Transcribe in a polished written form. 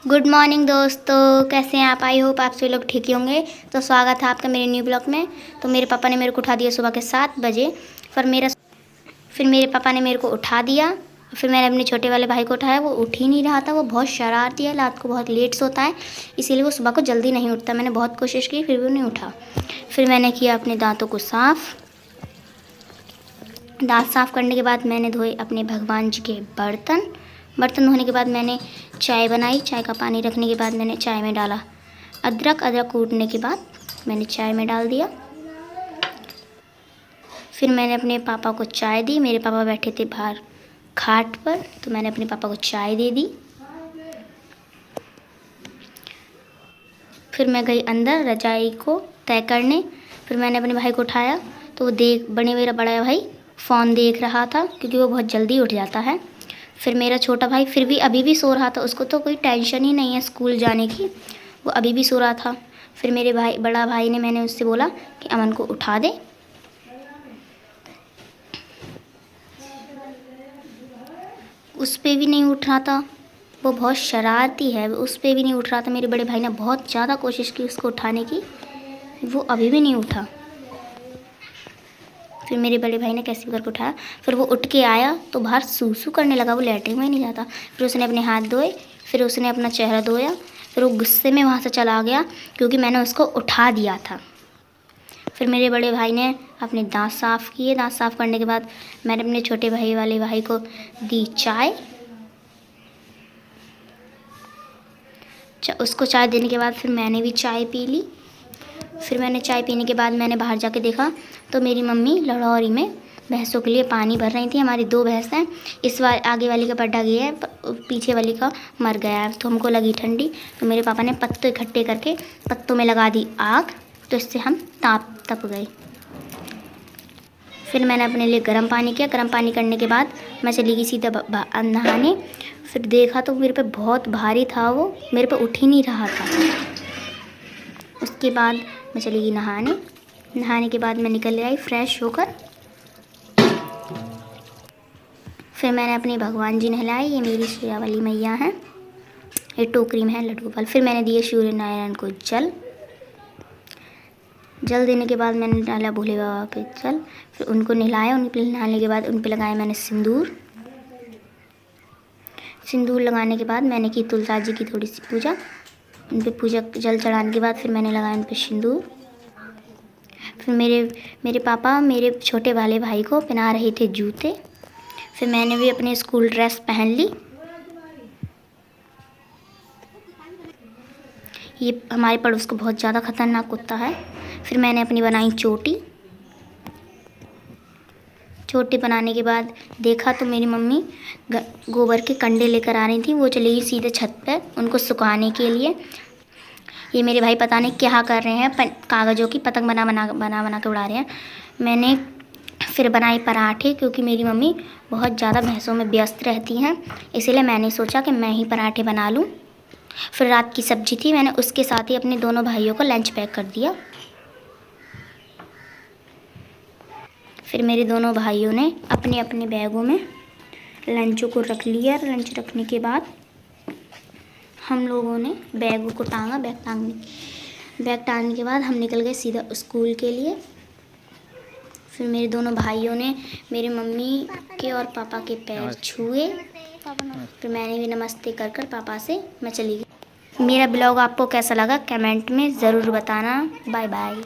Good morning दोस्तों, कैसे हैं आप? आई होप आप सभी लोग ठीक ही होंगे। तो स्वागत है आपका मेरे न्यू ब्लॉग में। तो मेरे पापा ने मेरे को उठा दिया सुबह के 7 बजे। फिर मेरे पापा ने मेरे को उठा दिया। फिर मैंने अपने छोटे वाले भाई को उठाया, वो उठ ही नहीं रहा था। वो बहुत शरारती है, रात को बहुत लेट सोता है, इसीलिए वो सुबह को जल्दी नहीं उठता। मैंने बहुत कोशिश की फिर भी वो नहीं उठा। फिर मैंने किया अपने दांतों को साफ़। दांत साफ़ करने के बाद मैंने धोए अपने भगवान जी के बर्तन धोने के बाद मैंने चाय बनाई। चाय का पानी रखने के बाद मैंने चाय में डाला अदरक कूटने के बाद मैंने चाय में डाल दिया। फिर मैंने अपने पापा को चाय दी। मेरे पापा बैठे थे बाहर खाट पर, तो मैंने अपने पापा को चाय दे दी। फिर मैं गई अंदर रजाई को तय करने। फिर मैंने अपने भाई को उठाया, तो वो मेरा बड़ा भाई फ़ोन देख रहा था, क्योंकि वो बहुत जल्दी उठ जाता है। फिर मेरा छोटा भाई फिर भी अभी भी सो रहा था। उसको तो कोई टेंशन ही नहीं है स्कूल जाने की, वो अभी भी सो रहा था। फिर मेरे बड़ा भाई ने, मैंने उससे बोला कि अमन को उठा दे। उस पर भी नहीं उठ रहा था, वो बहुत शरारती है, उस पर भी नहीं उठ रहा था। मेरे बड़े भाई ने बहुत ज़्यादा कोशिश की उसको उठाने की, वो अभी भी नहीं उठा। फिर मेरे बड़े भाई ने कैसे करके उठाया। फिर वो उठ के आया तो बाहर सूसू करने लगा, वो लैट्रिन में नहीं जाता। फिर उसने अपने हाथ धोए, फिर उसने अपना चेहरा धोया। फिर वो गुस्से में वहाँ से चला गया, क्योंकि मैंने उसको उठा दिया था। फिर मेरे बड़े भाई ने अपने दांत साफ़ किए। दांत साफ़ करने के बाद मैंने अपने छोटे भाई को दी चाय। उसको चाय देने के बाद फिर मैंने भी चाय पी ली। फिर मैंने चाय पीने के बाद मैंने बाहर जाके देखा, तो मेरी मम्मी लड़ौरी में भैंसों के लिए पानी भर रही थी। हमारी 2 भैंस हैं, इस बार आगे वाली का पड्डा गया है, पीछे वाली का मर गया है, तो हमको लगी ठंडी। तो मेरे पापा ने पत्ते इकट्ठे करके पत्तों में लगा दी आग, तो इससे हम तप गए। फिर मैंने अपने लिए गर्म पानी किया। गर्म पानी करने के बाद मैं चली गई सीधा नहाने। फिर देखा तो मेरे पे बहुत भारी था, वो मेरे पे उठ ही नहीं रहा था। उसके बाद मैं चली गई नहाने के बाद मैं निकल आई फ्रेश होकर। फिर मैंने अपने भगवान जी नहलाए। ये मेरी श्रेया वाली मैया हैं, ये टोकरी में है लड्डू गोपाल। फिर मैंने दिए सूर्य नारायण को जल देने के बाद मैंने डाला भोले बाबा पे जल। फिर उनको नहलाया। उनके नहाने के बाद उन पर लगाया मैंने सिंदूर लगाने के बाद मैंने की तुलसा जी की थोड़ी सी पूजा। उन पर पूजा जल चढ़ाने के बाद फिर मैंने लगाया उन पर सिंदूर। फिर मेरे पापा मेरे छोटे वाले भाई को पहना रहे थे जूते। फिर मैंने भी अपने स्कूल ड्रेस पहन ली। ये हमारे पड़ोस को बहुत ज़्यादा ख़तरनाक कुत्ता है। फिर मैंने अपनी बनाई चोटी बनाने के बाद देखा तो मेरी मम्मी गोबर के कंडे लेकर आ रही थी। वो चली गई सीधे छत पर उनको सुखाने के लिए। ये मेरे भाई पता नहीं क्या कर रहे हैं, कागज़ों की पतंग बना के उड़ा रहे हैं। मैंने फिर बनाई पराठे, क्योंकि मेरी मम्मी बहुत ज़्यादा भैंसों में व्यस्त रहती हैं, इसीलिए मैंने सोचा कि मैं ही पराठे बना लूँ। फिर रात की सब्ज़ी थी, मैंने उसके साथ ही अपने दोनों भाइयों को लंच पैक कर दिया। फिर मेरे दोनों भाइयों ने अपने अपने बैगों में लंचों को रख लिया। लंच रखने के बाद हम लोगों ने बैगों को टांगा। बैग टांगने के बाद हम निकल गए सीधा स्कूल के लिए। फिर मेरे दोनों भाइयों ने मेरे मम्मी के और पापा के पैर छुए। फिर मैंने भी नमस्ते कर पापा से मैं चली गई। मेरा ब्लॉग आपको कैसा लगा कमेंट में ज़रूर बताना। Bye bye.